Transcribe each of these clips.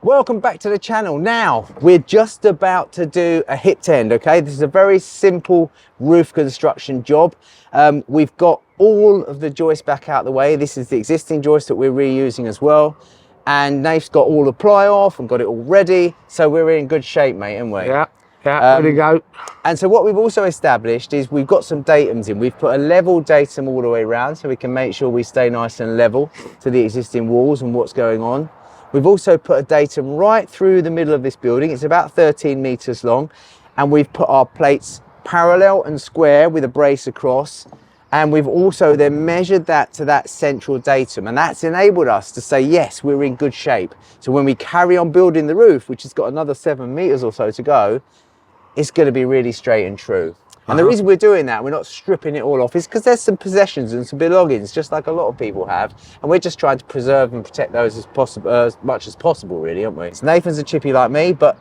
Welcome back to the channel. Now we're just about to do a hip end. Okay, this is a very simple roof construction job. We've got all of the joists back out the way. This is the existing joist that we're reusing as well, and Nate's got all the ply off and got it all ready, so we're in good shape, mate, aren't we? Yeah, ready to go. And so what we've also established is we've got some datums in. We've put a level datum all the way around so we can make sure we stay nice and level to the existing walls and what's going on. We've also put a datum right through the middle of this building. It's about 13 meters long, and we've put our plates parallel and square with a brace across, and we've also then measured that to that central datum, and that's enabled us to say yes, we're in good shape. So when we carry on building the roof, which has got another 7 meters or so to go, it's going to be really straight and true. And the reason we're doing that, we're not stripping it all off, is because there's some possessions and some belongings, just like a lot of people have, and we're just trying to preserve and protect those as much as possible, really, aren't we? So Nathan's a chippy like me, but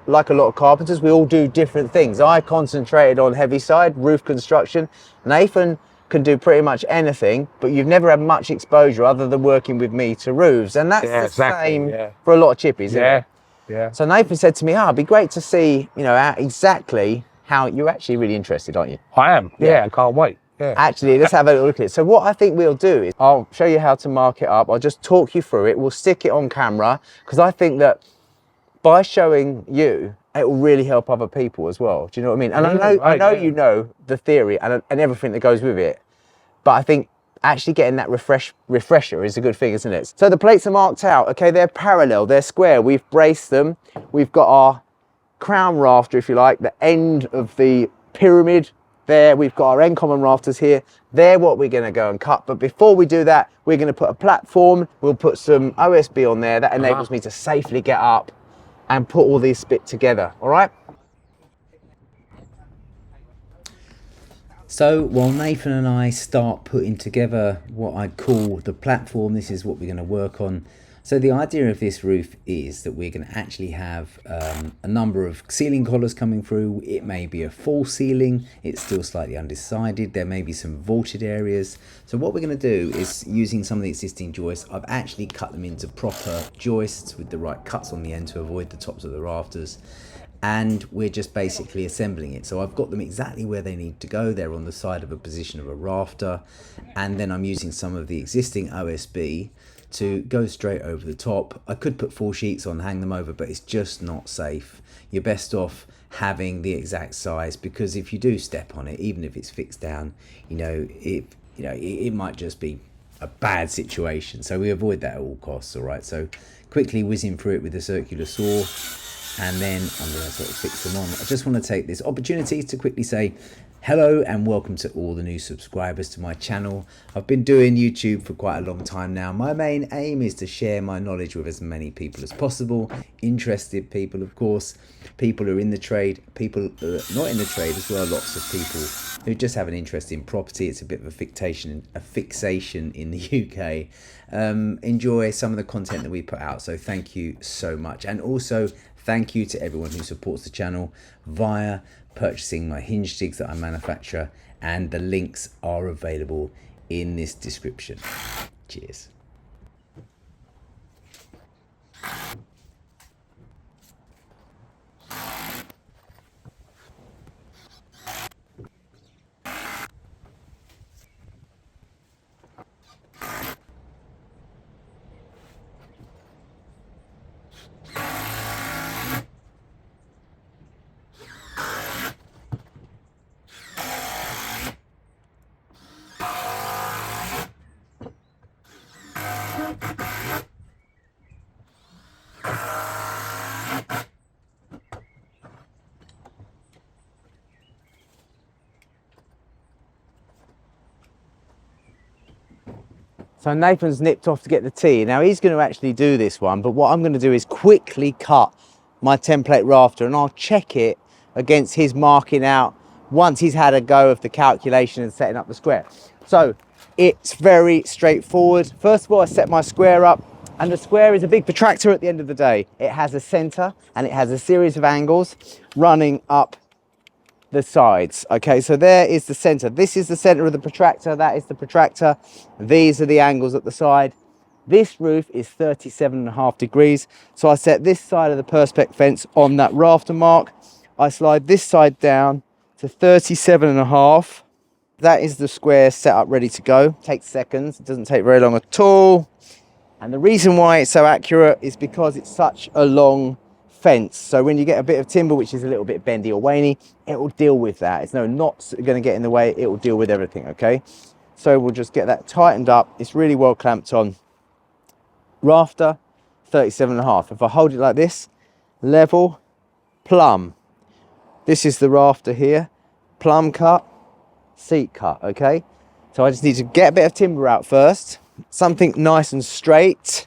like a lot of carpenters, we all do different things. I concentrated on heavy side, roof construction. Nathan can do pretty much anything, but you've never had much exposure other than working with me to roofs, and that's the same for a lot of chippies, isn't it? Yeah. So Nathan said to me, it'd be great to see, you know, exactly how you're actually really interested, aren't you? I am. Yeah, I can't wait. Yeah. Actually, let's have a look at it. So what I think we'll do is I'll show you how to mark it up. I'll just talk you through it. We'll stick it on camera, because I think that by showing you, it will really help other people as well. Do you know what I mean? And I know you know the theory and everything that goes with it, but I think actually getting that refresher is a good thing, isn't it? So the plates are marked out. Okay, they're parallel, they're square. We've braced them. We've got our crown rafter, if you like, the end of the pyramid there. We've got our end common rafters here. They're what we're going to go and cut. But before we do that, we're going to put a platform. We'll put some OSB on there. That enables me to safely get up and put all these bits together. All right. So while Nathan and I start putting together what I'd call the platform, this is what we're going to work on. So the idea of this roof is that we're going to actually have a number of ceiling collars coming through. It may be a full ceiling, it's still slightly undecided. There may be some vaulted areas. So what we're going to do is, using some of the existing joists, I've actually cut them into proper joists with the right cuts on the end to avoid the tops of the rafters. And we're just basically assembling it. So I've got them exactly where they need to go. They're on the side of a position of a rafter. And then I'm using some of the existing OSB to go straight over the top. I could put 4 sheets on, hang them over, but it's just not safe. You're best off having the exact size, because if you do step on it, even if it's fixed down, it might just be a bad situation. So we avoid that at all costs. All right, so quickly whizzing through it with a circular saw, and then I'm going to sort of fix them on. I just want to take this opportunity to quickly say hello and welcome to all the new subscribers to my channel. I've been doing YouTube for quite a long time now. My main aim is to share my knowledge with as many people as possible. Interested people, of course, people who are in the trade, people who are not in the trade as well. Lots of people who just have an interest in property. It's a bit of a fixation in the UK. Enjoy some of the content that we put out. So thank you so much. And also thank you to everyone who supports the channel via purchasing my hinge jigs that I manufacture, and the links are available in this description. Cheers. So Nathan's nipped off to get the tea. Now he's going to actually do this one, but what I'm going to do is quickly cut my template rafter, and I'll check it against his marking out once he's had a go of the calculation and setting up the square. So it's very straightforward. First of all, I set my square up, and the square is a big protractor at the end of the day. It has a center and it has a series of angles running up the sides. Okay, so there is the center. This is the center of the protractor. That is the protractor. These are the angles at the side. This roof is 37.5 degrees. So I set this side of the perspex fence on that rafter mark. I slide this side down to 37.5. That is the square set up ready to go. Takes seconds, it doesn't take very long at all. And the reason why it's so accurate is because it's such a long fence. So when you get a bit of timber which is a little bit bendy or waney, it will deal with that. It's no knots going to get in the way, it will deal with everything, okay? So we'll just get that tightened up. It's really well clamped on. Rafter, 37.5. If I hold it like this, level, plumb. This is the rafter here, plumb cut, seat cut, okay? So I just need to get a bit of timber out first, something nice and straight,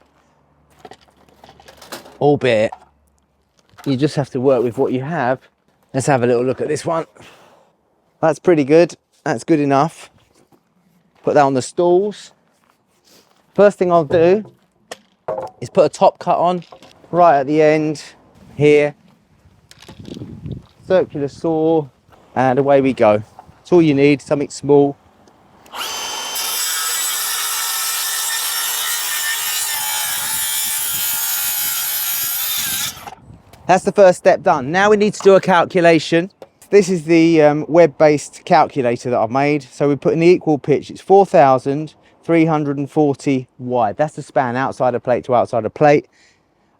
albeit you just have to work with what you have. Let's have a little look at this one. That's pretty good, that's good enough. Put that on the stalls. First thing I'll do is put a top cut on right at the end here. Circular saw, and away we go. It's all you need, something small. That's the first step done. Now we need to do a calculation. This is the web-based calculator that I've made. So we put in the equal pitch, it's 4,340 wide. That's the span outside of plate to outside of plate.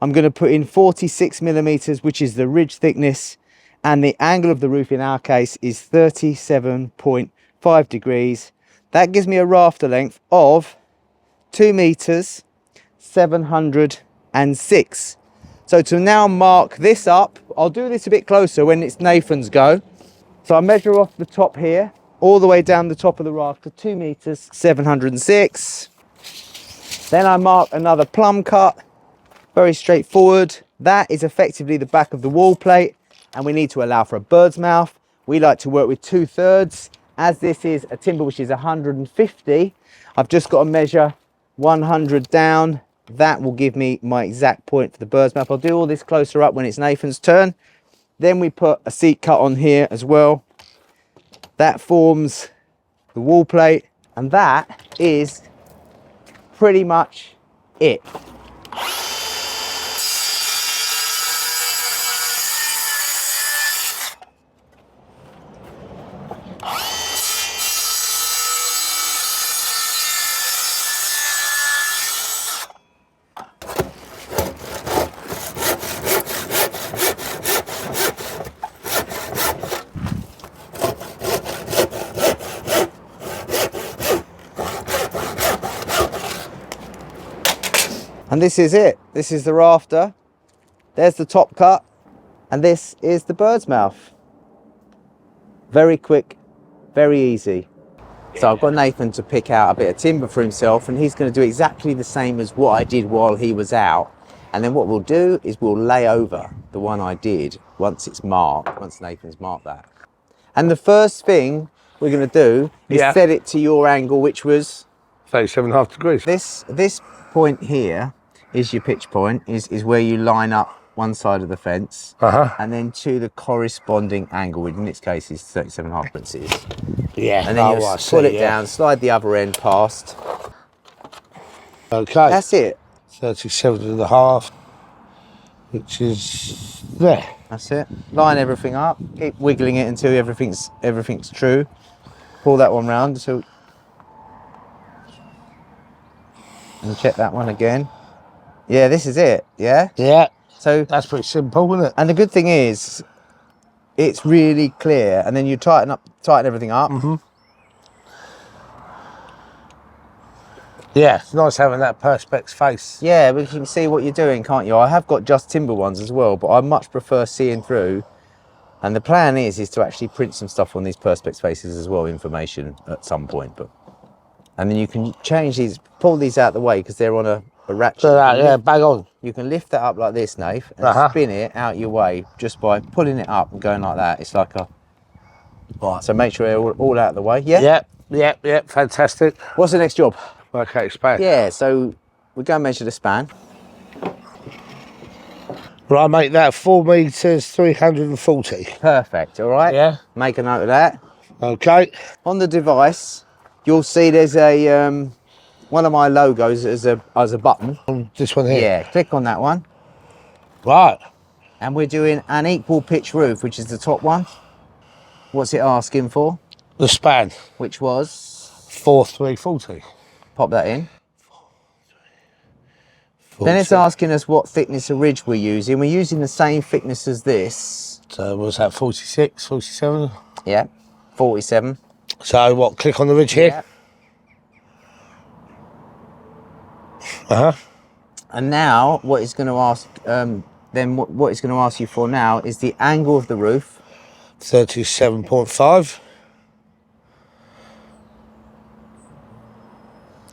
I'm going to put in 46 millimeters, which is the ridge thickness, and the angle of the roof in our case is 37.5 degrees. That gives me a rafter length of 2 meters 706. So to now mark this up, I'll do this a bit closer when it's Nathan's go. So I measure off the top here, all the way down the top of the rafter, 2 meters 706. Then I mark another plumb cut, very straightforward. That is effectively the back of the wall plate, and we need to allow for a bird's mouth. We like to work with 2/3. As this is a timber which is 150, I've just got to measure 100 down. That will give me my exact point for the bird's mouth. I'll do all this closer up when it's Nathan's turn. Then we put a seat cut on here as well. That forms the wall plate, and that is pretty much it. And this is it. This is the rafter. There's the top cut. And this is the bird's mouth. Very quick, very easy. So I've got Nathan to pick out a bit of timber for himself, and he's going to do exactly the same as what I did while he was out. And then what we'll do is we'll lay over the one I did once it's marked, once Nathan's marked that. And the first thing we're going to do is set it to your angle, which was 37.5 degrees. This point here is your pitch point, is where you line up one side of the fence, and then to the corresponding angle, which in this case is 37.5 princes. Yeah. And then you pull it down, slide the other end past. Okay. That's it. 37.5, which is there. That's it. Line everything up. Keep wiggling it until everything's true. Pull that one round until, and check that one again. Yeah, this is it. Yeah. Yeah. So that's pretty simple, isn't it? And the good thing is, it's really clear. And then you tighten everything up. Yeah, it's nice having that perspex face. Yeah, but you can see what you're doing, can't you? I have got just timber ones as well, but I much prefer seeing through. And the plan is to actually print some stuff on these perspex faces as well, information at some point. And then you can change these, pull these out the way because they're on a ratchet. So that, bang on. You can lift that up like this, Nath, and spin it out your way just by pulling it up and going like that. It's like a... Right, so make sure they're all out of the way. Yeah? Yeah, fantastic. What's the next job? Work out span. Yeah, so we go and measure the span. Well, I make that 4 meters 340. Perfect, all right? Yeah. Make a note of that. Okay. On the device, you'll see there's a one of my logos as a button. This one here. Yeah, click on that one. Right. And we're doing an equal pitch roof, which is the top one. What's it asking for? The span. Which was? 4,340. Pop that in. 40. Then it's asking us what thickness of ridge we're using. We're using the same thickness as this. So what's that, 46, 47? Yeah, 47. So what, click on the ridge here? Yeah. And now what it's going to ask, what it's going to ask you for now is the angle of the roof. 37.5.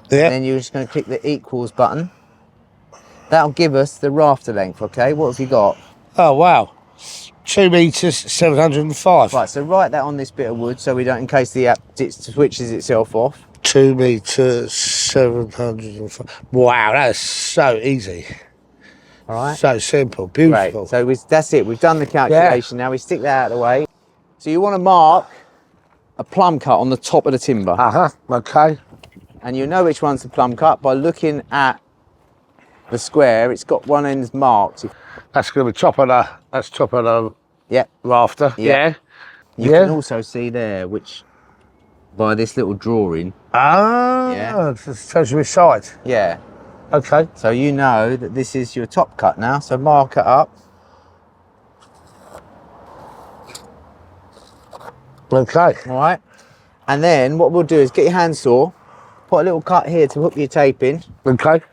Yeah. And then you're just going to click the equals button. That'll give us the rafter length, okay? What have you got? Oh, wow. 2 metres, 705. Right, so write that on this bit of wood so we don't, in case the app switches itself off. 2 metres, 705. Wow, that's so easy. All right. So simple, beautiful. Right, so that's it. We've done the calculation. Now we stick that out of the way. So you want to mark a plumb cut on the top of the timber. Okay. And you know which one's the plumb cut by looking at the square. It's got one end marked. That's going to be top of the Yep. rafter. Yeah. Yeah. You can also see there, which by this little drawing. Ah, Yeah. it tells you which side. Yeah. Okay. So you know that this is your top cut now. So mark it up. Okay. All right. And then what we'll do is get your handsaw, put a little cut here to hook your tape in. Okay.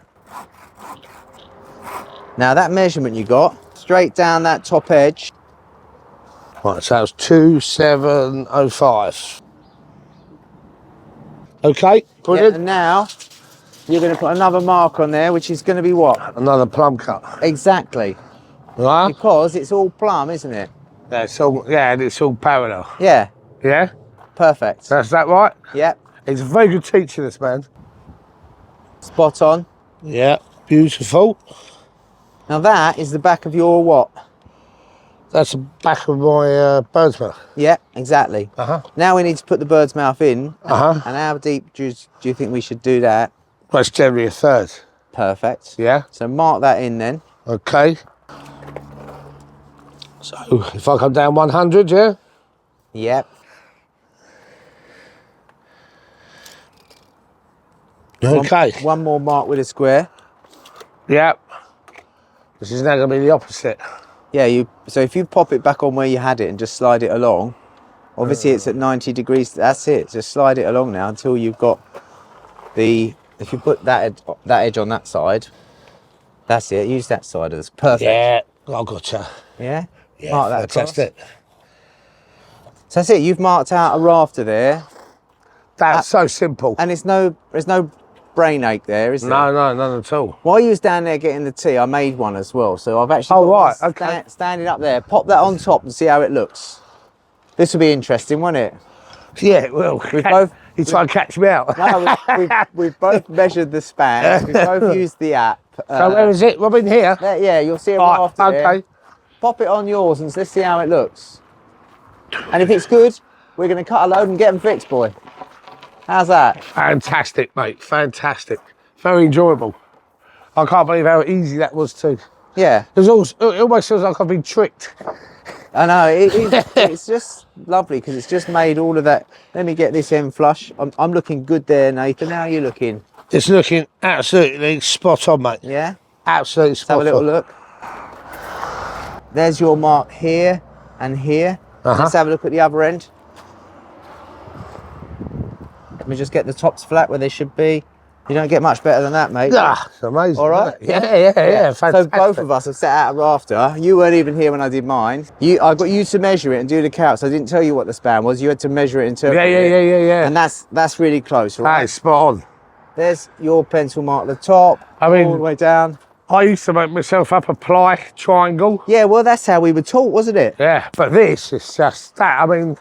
Now that measurement you got, straight down that top edge. Right, so it's 2705. Okay, brilliant. Yeah, and now you're going to put another mark on there, which is going to be what? Another plumb cut. Exactly. Right? Because it's all plumb, isn't it? Yeah, and it's all parallel. Yeah. Yeah? Perfect. That's that right? Yep. He's a very good teacher, this man. Spot on. Yeah, beautiful. Now that is the back of your what? That's the back of my bird's mouth. Yeah, exactly. Now we need to put the bird's mouth in. And how deep do you think we should do that? Well, it's generally a third. Perfect. Yeah. So mark that in then. Okay. So if I come down 100, yeah? Yep. Okay. One more mark with a square. Yeah. This is now going to be the opposite. Yeah, so if you pop it back on where you had it and just slide it along, obviously it's at 90 degrees, that's it. Just slide it along now until you've got if you put that edge on that side, that's it, use that side as perfect. Yeah, I gotcha. Yeah? Yeah, Mark that across. fantastic. So that's it, you've marked out a rafter there. That's so simple. And there's no brain ache there, is there? No, none at all. While you was down there getting the tea, I made one as well. So I've actually got one okay. standing up there. Pop that on top and see how it looks. This will be interesting, won't it? Yeah, it will. You try and catch me out. No, we've both measured the span. We've both used the app. So where is it, Robin? Here? Yeah, you'll see it after okay. there. Pop it on yours and let's see how it looks. And if it's good, we're going to cut a load and get them fixed, boy. How's that? Fantastic, mate. Fantastic. Very enjoyable. I can't believe how easy that was too. Yeah. It almost feels like I've been tricked. I know, it's just lovely because it's just made all of that. Let me get this end flush. I'm looking good there, Nathan. How are you looking? It's looking absolutely spot on, mate. Yeah? Absolutely spot on. Let's have a little look. There's your mark here and here. Let's have a look at the other end. Let me just get the tops flat where they should be. You don't get much better than that, mate. Ah, it's amazing. All right? Yeah, fantastic. So both of us have set out a rafter. You weren't even here when I did mine. I got you to measure it and do the count. So I didn't tell you what the span was. You had to measure it and interpret it. Yeah. And that's really close, right? That is spot on. There's your pencil mark at the top, all the way down. I used to make myself up a ply triangle. Yeah, well, that's how we were taught, wasn't it? Yeah, but this is just that. I mean,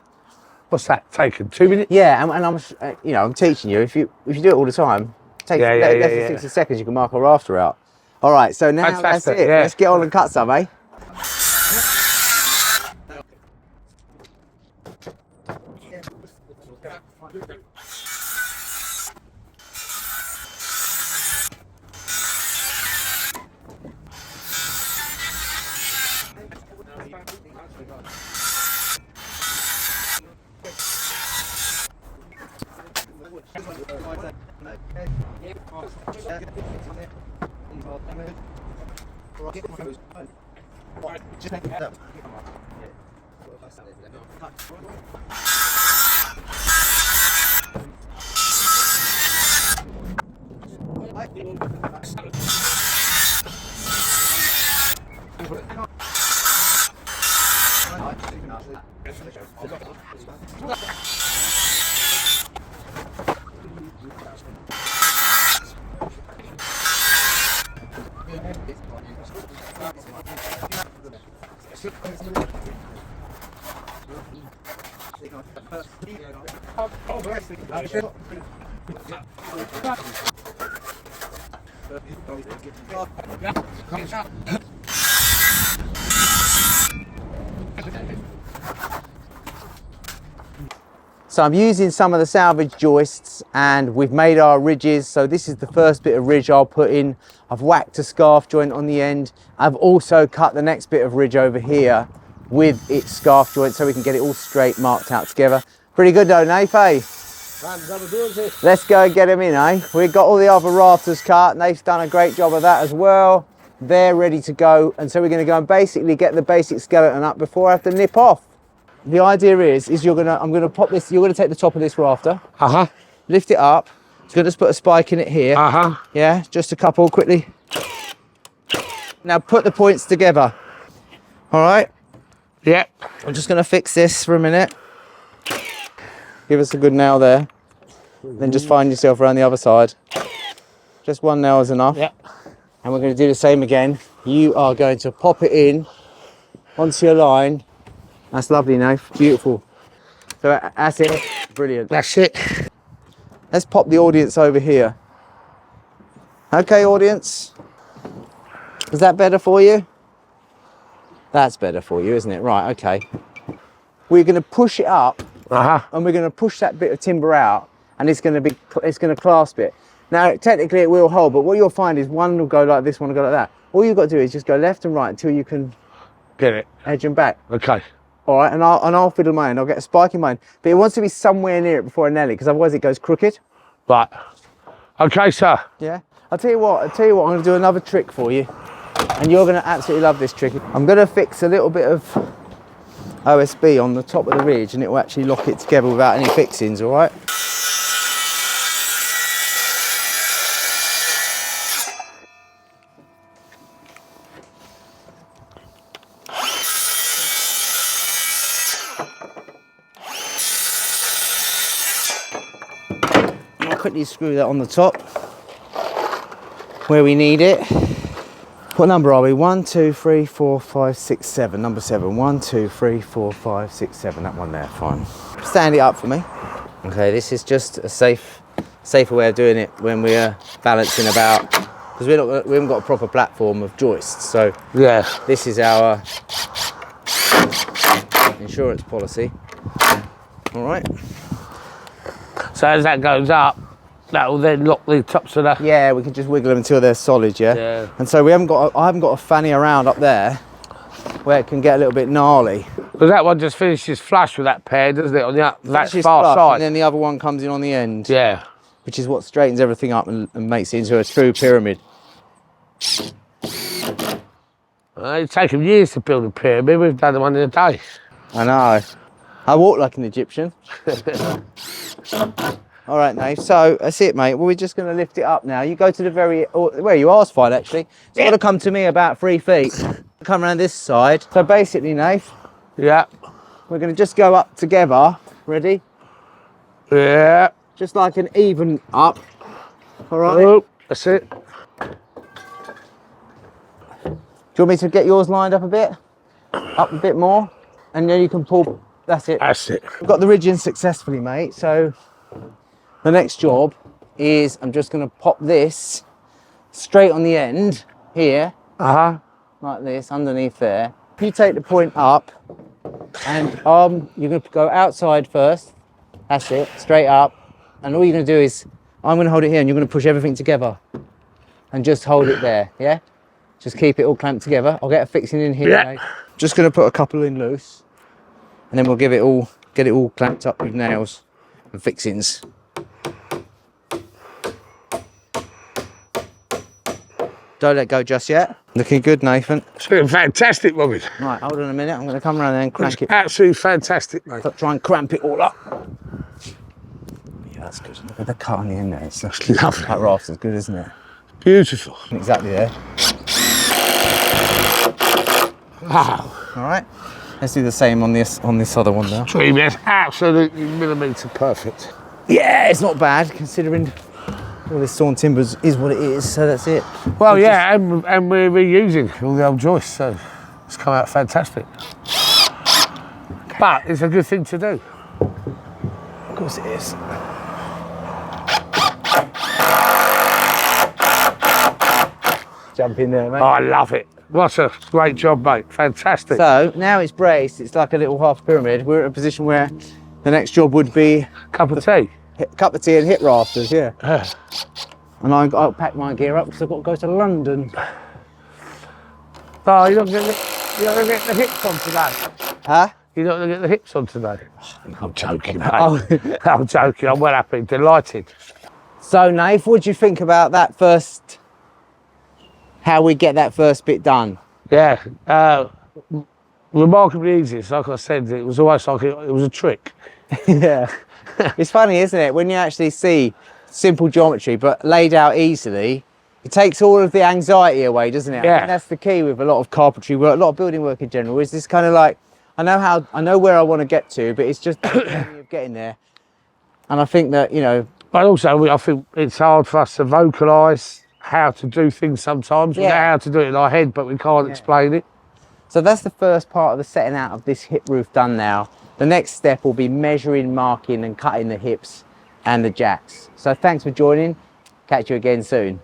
what's that taken? 2 minutes? Yeah, and I'm teaching you. If you do it all the time, take less than 60 seconds. You can mark a rafter out. All right, so now Fantastic, that's it. yeah. Let's get on and cut some, eh? So I'm using some of the salvage joists and we've made our ridges. So this is the first bit of ridge I'll put in. I've whacked a scarf joint on the end. I've also cut the next bit of ridge over here with its scarf joint so we can get it all straight marked out together. Pretty good though, Nath, eh? Let's go and get them in, eh? We've got all the other rafters cut. Nath's done a great job of that as well. They're ready to go. And so we're going to go and basically get the basic skeleton up before I have to nip off. The idea is I'm gonna pop this, you're gonna take the top of this rafter, lift it up, so gonna just put a spike in it here, yeah, just a couple quickly. Now put the points together, all right? Yep. I'm just gonna fix this for a minute. Give us a good nail there, then just find yourself around the other side. Just one nail is enough. Yep. And we're gonna do the same again. You are going to pop it in onto your line. That's lovely, Nath. Beautiful. So that's it. Brilliant. That's it. Let's pop the audience over here. Okay, audience. Is that better for you? That's better for you, isn't it? Right, okay. We're going to push it up and we're going to push that bit of timber out and it's going to clasp it. Now, technically it will hold, but what you'll find is one will go like this, one will go like that. All you've got to do is just go left and right until you can get it. Edge them back. Okay. All right, and I'll fiddle mine. I'll get a spike in mine, but it wants to be somewhere near it before I nail it, because otherwise it goes crooked. Right. Okay, sir. Yeah. I'll tell you what. I'm going to do another trick for you, and you're going to absolutely love this trick. I'm going to fix a little bit of OSB on the top of the ridge, and it will actually lock it together without any fixings. All right. Quickly screw that on the top where we need it. What number are we? 1, 2, 3, 4, 5, 6, 7. Number 7. 1, 2, 3, 4, 5, 6, 7. That one there, fine. Stand it up for me. Okay, this is just a safer way of doing it when we're balancing about, because we haven't got a proper platform of joists. So yeah, this is our insurance policy. All right. So as that goes up, that will then lock the tops of the... Yeah, we can just wiggle them until they're solid, yeah? And so I haven't got a fanny around up there where it can get a little bit gnarly. Because that one just finishes flush with that pair, doesn't it, on the that far side? And then the other one comes in on the end. Yeah. Which is what straightens everything up and makes it into a true pyramid. It's taken years to build a pyramid. We've done one in a day. I know. I walk like an Egyptian. All right, Nave. So that's it, mate. Well, we're just going to lift it up now. You go to the very, where you asked fine, actually. It's got to come to me about 3 feet. Come around this side. So basically, Nave. Yeah. We're going to just go up together. Ready? Yeah. Just like an even up. All right. Oh, that's it. Do you want me to get yours lined up a bit? Up a bit more? And then you can pull. That's it. That's it. We've got the ridge in successfully, mate. So the next job is I'm just going to pop this straight on the end here. Like this, underneath there. You take the point up and you're going to go outside first. That's it, straight up. And all you're going to do is, I'm going to hold it here and you're going to push everything together. And just hold it there, yeah? Just keep it all clamped together. I'll get a fixing in here. Yeah. Mate. Just going to put a couple in loose. And then we'll get it all clamped up with nails and fixings. Don't let go just yet. Looking good, Nathan. It's been fantastic, Robin. Right, hold on a minute. I'm going to come around there and crank it. Absolutely fantastic, mate. Try and cramp it all up. Yeah, that's good. Look at the cut on the end there. It's Lovely. That raft's good, isn't it? Beautiful. Exactly there. Wow. All right. Let's do the same on this other one now. Dream, that's absolutely millimetre perfect. Yeah, it's not bad considering all this sawn timbers is what it is. So that's it. Well, yeah, and we're reusing all the old joists, so it's come out fantastic. But it's a good thing to do. Of course it is. Jump in there, mate. Oh, I love it. What a great job, mate. Fantastic. So now it's braced. It's like a little half pyramid. We're at a position where the next job would be Cup of tea. cup of tea and hip rafters. Yeah. And I'll pack my gear up because I've got to go to London. Oh, you're not going to get the hips on today. Huh? You're not going to get the hips on today. I'm joking, mate. Oh. I'm joking. I'm well happy, delighted. So, Nave, what do you think about that first? How we get that first bit done? Yeah, remarkably easy. It's like I said, it was almost like it was a trick. Yeah. It's funny, isn't it? When you actually see simple geometry, but laid out easily, it takes all of the anxiety away, doesn't it? Yeah. I think that's the key with a lot of carpentry work, a lot of building work in general, is this kind of like, I know where I want to get to, but it's just the journey of getting there. And I think that, you know. But also, I think it's hard for us to vocalise how to do things sometimes. We know how to do it in our head, but we can't explain it. So that's the first part of the setting out of this hip roof done now. The next step will be measuring, marking and cutting the hips and the jacks. So thanks for joining. Catch you again soon.